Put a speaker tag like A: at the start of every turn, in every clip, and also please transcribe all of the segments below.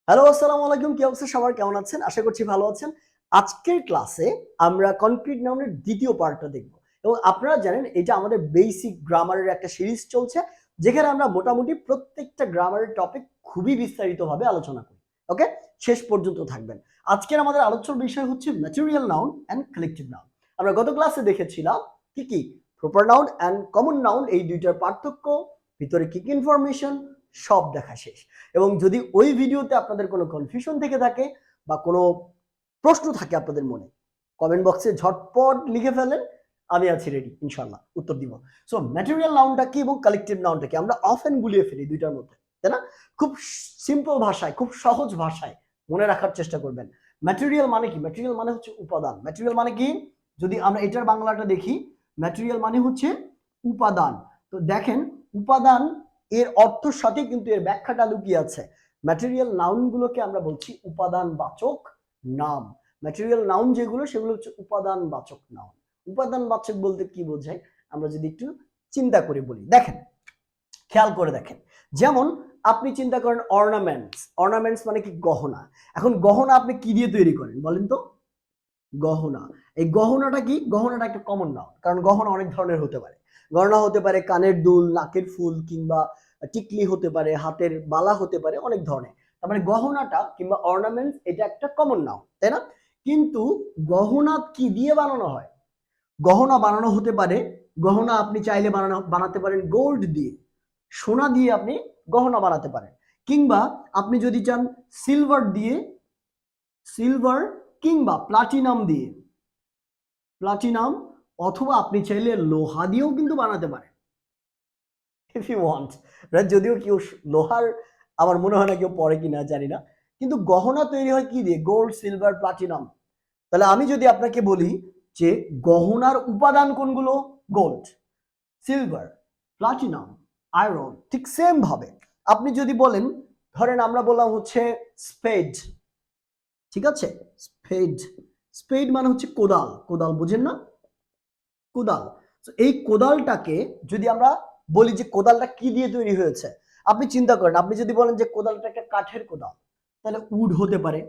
A: Hello, আসসালামু আলাইকুম। কি অবস্থা সবার? কেমন আছেন? আশা করছি ভালো আছেন। আজকের ক্লাসে আমরা কনক্রিট নাউনের দ্বিতীয় পার্টটা দেখব। এবং আপনারা জানেন এটা আমাদের বেসিক গ্রামারের একটা সিরিজ চলছে, যেখানে আমরা মোটামুটি প্রত্যেকটা গ্রামারের টপিক খুবই বিস্তারিতভাবে আলোচনা করি। ওকে? শেষ পর্যন্ত থাকবেন। আজকের আমাদের আলোচ্য বিষয় হচ্ছে material noun and collective noun. আমরা গত ক্লাসে দেখেছিলাম কি proper noun and common noun, এই দুইটার পার্থক্য, ভিতরে কি ইনফরমেশন, সব দেখা শেষ। এবং যদি ওই ভিডিওতে আপনাদের কোনো কনফিউশন থেকে থাকে বা কোনো প্রশ্ন থাকে আপনাদের মনে, কমেন্ট বক্সে ঝটপট লিখে ফেলেন, আমি আছি রেডি, ইনশাল্লাহ উত্তর দিব। সো ম্যাটেরিয়াল নাউনটা কি এবং কালেকটিভ নাউনটা কি, আমরা অফেন গুলিয়ে ফেলি দুইটার মধ্যে, তাই না? খুব সিম্পল ভাষায়, খুব সহজ ভাষায় মনে রাখার চেষ্টা করবেন। ম্যাটেরিয়াল মানে কি? ম্যাটেরিয়াল মানে হচ্ছে উপাদান। ম্যাটেরিয়াল মানে কি? যদি আমরা এটার বাংলাটা দেখি, ম্যাটেরিয়াল মানে হচ্ছে উপাদান। তো দেখেন, উপাদান এর অর্থের সাথে কিন্তু এর ব্যাখ্যাটা লুকিয়ে আছে। ম্যাটেরিয়াল নাউনগুলোকে আমরা বলছি উপাদানবাচক নাম। ম্যাটেরিয়াল নাউন যেগুলো, সেগুলো হচ্ছে উপাদানবাচক নাউন। উপাদানবাচক বলতে কি বোঝায় আমরা যদি একটু চিন্তা করে বলি, দেখেন, খেয়াল করে দেখেন। যেমন আপনি চিন্তা করেন অর্নামেন্টস। অর্নামেন্টস মানে কি? গহনা। এখন গহনা আপনি কি দিয়ে তৈরি করেন বলেন তো? গহনা। এই গহনাটা কি? গহনাটা একটা কমন নাউন, কারণ গহনা অনেক ধরনের হতে পারে। গহনা হতে পারে কানের দুল, নাকের ফুল, কিংবা টিকলি হতে পারে, হাতের বালা হতে পারে, অনেক ধরনের। তার মানে গহনাটা কিংবা অর্নামেন্টস এটা একটা কমন নাউন, তাই না? কিন্তু গহনা কি দিয়ে বানানো হয়? গহনা বানানো হতে পারে, গহনা আপনি চাইলে বানাতে পারেন গোল্ড দিয়ে, সোনা দিয়ে আপনি গহনা বানাতে পারেন। কিংবা আপনি যদি চান সিলভার দিয়ে, সিলভার কিংবা প্লাটিনাম দিয়ে, প্লাটিনাম, অথবা আপনি চাইলে লোহা দিয়েও কিন্তু বানাতে পারেন, ইফ ইউ ওয়ান্ট। যদিও কেউ লোহার আমার মনে হয় না কেউ পরে কিনা, জানি না। কিন্তু গহনা তৈরি হয় কি দিয়ে? Gold, silver, platinum. তাহলে আমি যদি আপনাকে বলি যে গহনার উপাদান কোনগুলো? Gold, silver, platinum, iron. ঠিক সেম ভাবে আপনি যদি বলেন, ধরেন আমরা বললাম হচ্ছে স্পেড, ঠিক আছে? স্পেড, স্পেড মানে হচ্ছে কোদাল। কোদাল বুঝেন না? কোদাল। এই কোদালটাকে যদি আমরা বলি যে কোদালটা কি দিয়ে তৈরি হয়েছে, আপনি চিন্তা করেন, আপনি যদি বলেন যে কোদালটা একটা কাঠের কোদাল, তাহলে উড হতে পারে,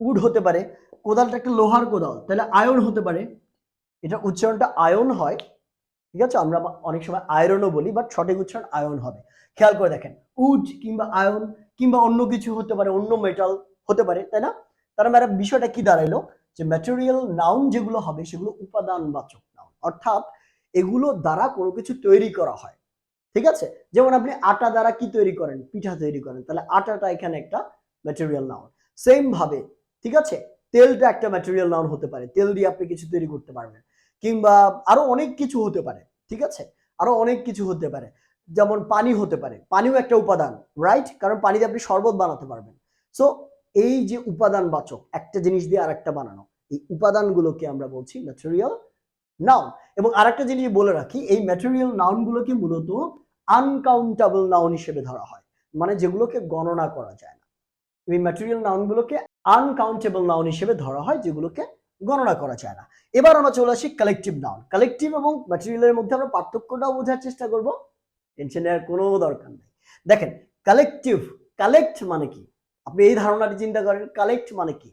A: উড হতে পারে। কোদালটা একটা লোহার কোদাল, তাহলে আয়ন হতে পারে। এটা উচ্চারণটা আয়ন হয়, ঠিক আছে? আমরা অনেক সময় আয়রনও বলি, বাট সঠিক উচ্চারণ আয়ন হবে। খেয়াল করে দেখেন, উড কিংবা আয়ন কিংবা অন্য কিছু হতে পারে, অন্য মেটাল হতে পারে, তাই না? তার মানে বিষয়টা কি দাঁড়াইলো, যে ম্যাটেরিয়াল নাউন যেগুলো হবে সেগুলো উপাদানবাচক নাউন, অর্থাৎ এগুলো দ্বারা কোনো কিছু তৈরি করা হয়, ঠিক আছে? যেমন আপনি আটা দ্বারা কি তৈরি করেন? পিঠা তৈরি করেন, তাহলে আটাটা এখানে একটা ম্যাটেরিয়াল নাউন। সেম ভাবে, ঠিক আছে, তেলটা একটা ম্যাটেরিয়াল নাউন হতে পারে, তেল দিয়ে আপনি কিছু তৈরি করতে পারবেন। কিংবা আরো অনেক কিছু হতে পারে, ঠিক আছে? আরো অনেক কিছু হতে পারে, যেমন পানি হতে পারে। পানিও একটা উপাদান, রাইট? কারণ পানি দিয়ে আপনি শরবত বানাতে পারবেন। সো এই যে উপাদানবাচক, একটা জিনিস দিয়ে আরেকটা বানানো, এই উপাদানগুলোকে আমরা বলছি ম্যাটেরিয়াল নাউন। এবং আরেকটা জিনিস বলে রাখি, এই ম্যাটেরিয়াল নাউনগুলোকে মূলত আনকাউন্টেবল নাউন হিসেবে ধরা হয়, মানে যেগুলোকে গণনা করা যায় না। এই ম্যাটেরিয়াল নাউনগুলোকে আনকাউন্টেবল নাউন হিসেবে ধরা হয়, যেগুলোকে গণনা করা যায় না। এবার আমরা চলে আসি কালেকটিভ নাউন। কালেকটিভ এবং ম্যাটেরিয়ালের মধ্যে আমরা পার্থক্যটাও বোঝার চেষ্টা করব, টেনশন নেওয়ার কোনো দরকার নেই। দেখেন, কালেকটিভ, কালেক্ট মানে কি? আপনি এই ধারণাটি চিন্তা করেন, কালেক্ট মানে কি?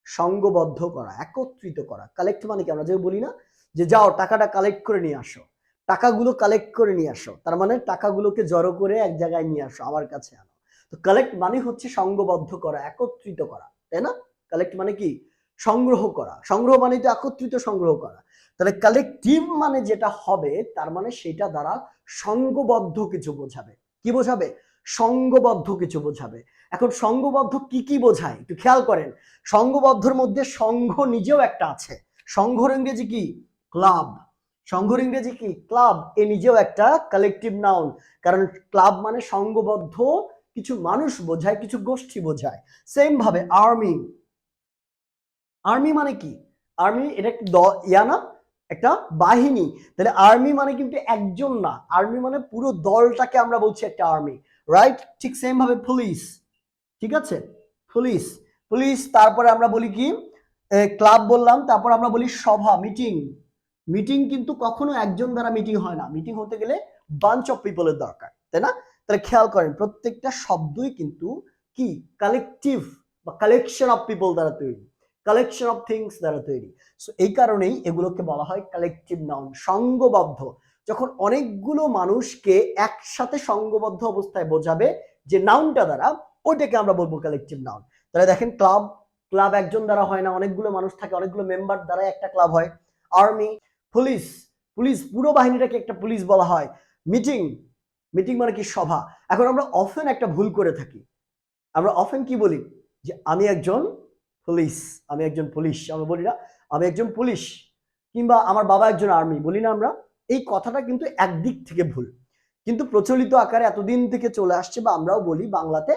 A: সংঘবদ্ধ করা, একত্রিত করা। কালেক্ট মানে কি? আমরা যে বলি না যে যাও টাকাটা কালেক্ট করে নিয়ে আসো, টাকাগুলো কালেক্ট করে নিয়ে আসো, তার মানে টাকাগুলোকে জড়ো করে এক জায়গায় নিয়ে আসো, আমার কাছে আনো। তো কালেক্ট মানে হচ্ছে সংঘবদ্ধ করা, একত্রিত করা, তাই না? কালেক্ট মানে কি? সংগ্রহ করা। সংগ্রহ মানে তো একত্রিত সংগ্রহ করা। তাহলে কালেকটিভ মানে যেটা হবে, তার মানে সেটা দ্বারা সংঘবদ্ধ কিছু বোঝাবে। কি বোঝাবে? সংঘবদ্ধ কিছু বোঝাবে। এখন সংঘবদ্ধ কি কি বোঝায় একটু খেয়াল করেন। সংঘবদ্ধর মধ্যে সংঘ নিজেও একটা আছে। সংঘর ইংরেজি কি? ক্লাব। সংঘর ইংরেজি কি? ক্লাব। এ নিজেও একটা কালেকটিভ নাউন, কারণ ক্লাব মানে সংঘবদ্ধ কিছু মানুষ বোঝায়, কিছু গোষ্ঠী বোঝায়। সেম ভাবে আর্মি, আর্মি মানে কি? আর্মি এটা একটা ইয়া না, একটা বাহিনী। তাহলে আর্মি মানে কিন্তু একজন না, আর্মি মানে পুরো দলটাকে আমরা বলছি একটা আর্মি, রাইট? ঠিক সেম ভাবে পুলিশ, ঠিক আছে? Police, police. তারপরে আমরা বলি কি? ক্লাব বললাম, তারপর আমরা বলি সভা, মিটিং। মিটিং কিন্তু কখনো একজন দ্বারা মিটিং হয় না, মিটিং হতে গেলে বাঞ্চ অফ পিপলের দরকার, তাই না? তাহলে খেয়াল করেন, প্রত্যেকটা শব্দই কিন্তু কি কালেকটিভ বা কালেকশন অফ পিপল দ্বারা তৈরি, কালেকশন অফ থিংস দ্বারা তৈরি। সো এই কারণেই এগুলোকে বলা হয় কালেকটিভ নাউন, সংঘবদ্ধ। যখন অনেকগুলো মানুষকে একসাথে সংঘবদ্ধ অবস্থায় বোঝাবে যে নাউনটা দ্বারা, ওইটাকে আমরা বলবো কালেকটিভ নাউন। তাহলে দেখেন ক্লাব, ক্লাব একজন দ্বারা হয় না, অনেকগুলো মানুষ থাকে, অনেকগুলো মেম্বার দ্বারা একটা ক্লাব হয়। আর্মি, পুলিশ, পুলিশ পুরো বাহিনীটাকে একটা পুলিশ বলা হয়। মিটিং, মিটিং মানে কি সভা। এখন আমরা অফেন একটা ভুল করে থাকি, আমরা অফেন কি বলি যে আমি একজন পুলিশ, আমি একজন পুলিশ, আমরা বলি না আমি একজন পুলিশ, কিংবা আমার বাবা একজন আর্মি, বলি না আমরা। এই কথাটা কিন্তু একদিক থেকে ভুল, কিন্তু প্রচলিত আকারে এতদিন থেকে চলে আসছে বা আমরাও বলি বাংলাতে,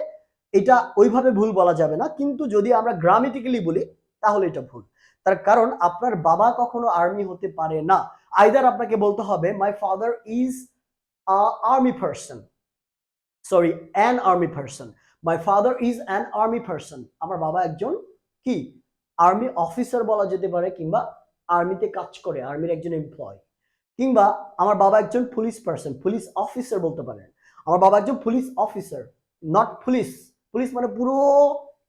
A: এটা ওইভাবে ভুল বলা যাবে না, কিন্তু যদি আমরা গ্রামেটিক্যালি বলি তাহলে এটা ভুল। তার কারণ আপনার বাবা কখনো আর্মি হতে পারে না। আইদার আপনাকে বলতে হবে my father is army person, sorry an army person, my father is an army person, আমার বাবা একজন কি আর্মি অফিসার বলা যেতে পারে, কিংবা আর্মিতে কাজ করে, আর্মির একজন এমপ্লয়। কিংবা আমার বাবা একজন পুলিশ পারসন, পুলিশ অফিসার বলতে পারেন, আমার বাবা একজন police officer, not police. Police মানে পুরো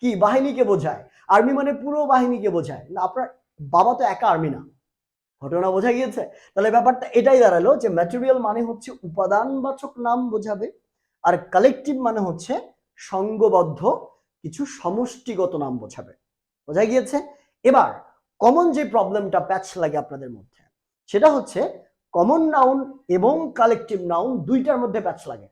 A: কি বাহিনীকে বোঝায়, আর্মি মানে পুরো বাহিনীকে বোঝায় না, আপনার বাবা তো একা আর্মি না। ঘটনা বোঝা গিয়েছে? তাহলে ব্যাপারটা এটাই দাঁড়ালো যে ম্যাটেরিয়াল মানে হচ্ছে উপাদানবাচক নাম বোঝাবে, আর কালেকটিভ মানে হচ্ছে সংঘবদ্ধ কিছু সমষ্টিগত নাম বোঝাবে। বোঝা গিয়েছে? এবার কমন যে প্রবলেমটা প্যাচ লাগে আপনাদের মধ্যে, সেটা হচ্ছে কমন নাউন এবং কালেকটিভ নাউন দুইটার মধ্যে প্যাচ লাগে,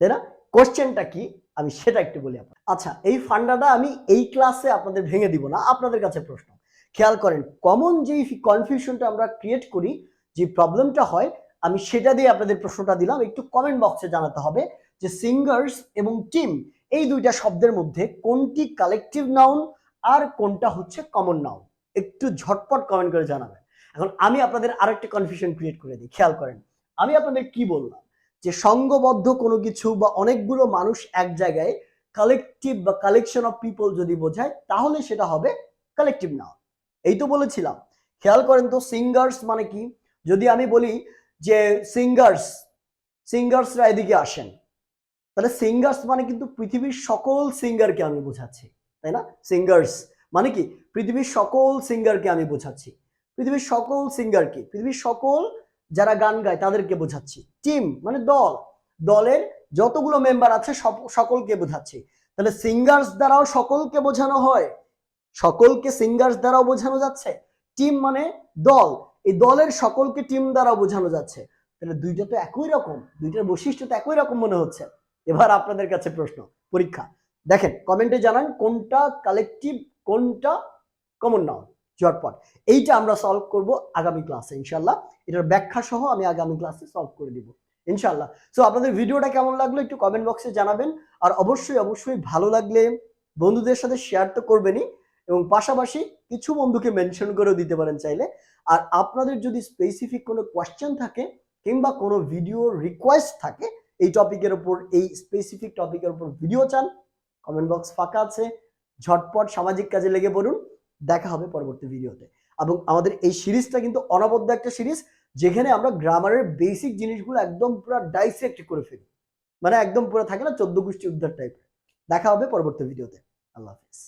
A: তাই না? কোশ্চেনটা কি আমি সেটা একটু বলি আপনার। আচ্ছা, এই ফান্ডাটা আমি এই ক্লাসে আপনাদের ভেঙে দিব না, আপনাদের কাছে প্রশ্ন। খেয়াল করেন, কমন যে কনফিউশনটা আমরা ক্রিয়েট করি, যে প্রবলেমটা হয়, আমি সেটা দিয়ে আপনাদের প্রশ্নটা দিলাম। একটু কমেন্ট বক্সে জানাতে হবে যে সিঙ্গার্স এবং টিম এই দুইটা শব্দের মধ্যে কোনটি কালেকটিভ নাউন আর কোনটা হচ্ছে কমন নাউন। একটু ঝটপট কমেন্ট করে জানাবেন। এখন আমি আপনাদের আরেকটা কনফিউশন ক্রিয়েট করে দিই। খেয়াল করেন, আমি আপনাদের কি বললাম যে সংঘবদ্ধ কোনো কিছু বা অনেকগুলো মানুষ এক জায়গায়, কালেকটিভ বা কালেকশন অফ পিপল যদি বোঝায় তাহলে সেটা হবে কালেকটিভ নাউন। এই তো বলেছিলাম। খেয়াল করেন তো সিঙ্গার্স মানে কি, যদি আমি বলি যে সিঙ্গার্স, সিঙ্গার্সরা এদিকে আসেন, তাহলে সিঙ্গার্স মানে কিন্তু পৃথিবীর সকল সিঙ্গারকে আমি বোঝাচ্ছি, তাই না? সিঙ্গার্স মানে কি পৃথিবীর সকল সিঙ্গারকে আমি বোঝাচ্ছি, পৃথিবীর সকল সিঙ্গারকে, পৃথিবীর সকল যারা গান গায় তাদেরকে বোঝাচ্ছি। টিম মানে দল, দলের যতগুলো মেম্বার আছে সকলকে বোঝাচ্ছি। তাহলে সিঙ্গার্স দ্বারাও সকলকে বোঝানো হয়, সকলকে সিঙ্গার্স দ্বারাও বোঝানো যাচ্ছে। টিম মানে দল, এই দলের সকলকে টিম দ্বারাও বোঝানো যাচ্ছে। তাহলে দুইটা তো একই রকম, দুইটার বৈশিষ্ট্য তো একই রকম মনে হচ্ছে। এবার আপনাদের কাছে প্রশ্ন, পরীক্ষা। দেখেন কমেন্টে জানান কোনটা কালেকটিভ, কোনটা কমন নাউন, ঝটপট। এইটা আমরা সলভ করব আগামী ক্লাসে ইনশাল্লাহ। এটার ব্যাখ্যা সহ আমি আগামী ক্লাসে সলভ করে দিব ইনশাল্লাহ। সো আপনাদের ভিডিওটা কেমন লাগলো একটু কমেন্ট বক্সে জানাবেন। আর অবশ্যই অবশ্যই ভালো লাগলে বন্ধুদের সাথে শেয়ার তো করবেনই, এবং পাশাপাশি কিছু বন্ধুকে মেনশন করেও দিতে পারেন চাইলে। আর আপনাদের যদি স্পেসিফিক কোনো কোয়েশ্চেন থাকে কিংবা কোনো ভিডিও রিকোয়েস্ট থাকে এই টপিকের উপর, এই স্পেসিফিক টপিকের উপর ভিডিও চান, কমেন্ট বক্স ফাঁকা আছে, ঝটপট সামাজিক কাজে লেগে পড়ুন। দেখা হবে পরবর্তী ভিডিওতে। এবং আমাদের এই সিরিজটা কিন্তু অনবদ্য একটা সিরিজ, যেখানে আমরা গ্রামারের বেসিক জিনিসগুলো একদম পুরো ডাইসেক্ট করে ফেলি, মানে একদম পুরো থাকে না 14 গোষ্ঠী উদ্ধার টাইপের। দেখা হবে পরবর্তী ভিডিওতে। আল্লাহ হাফিজ।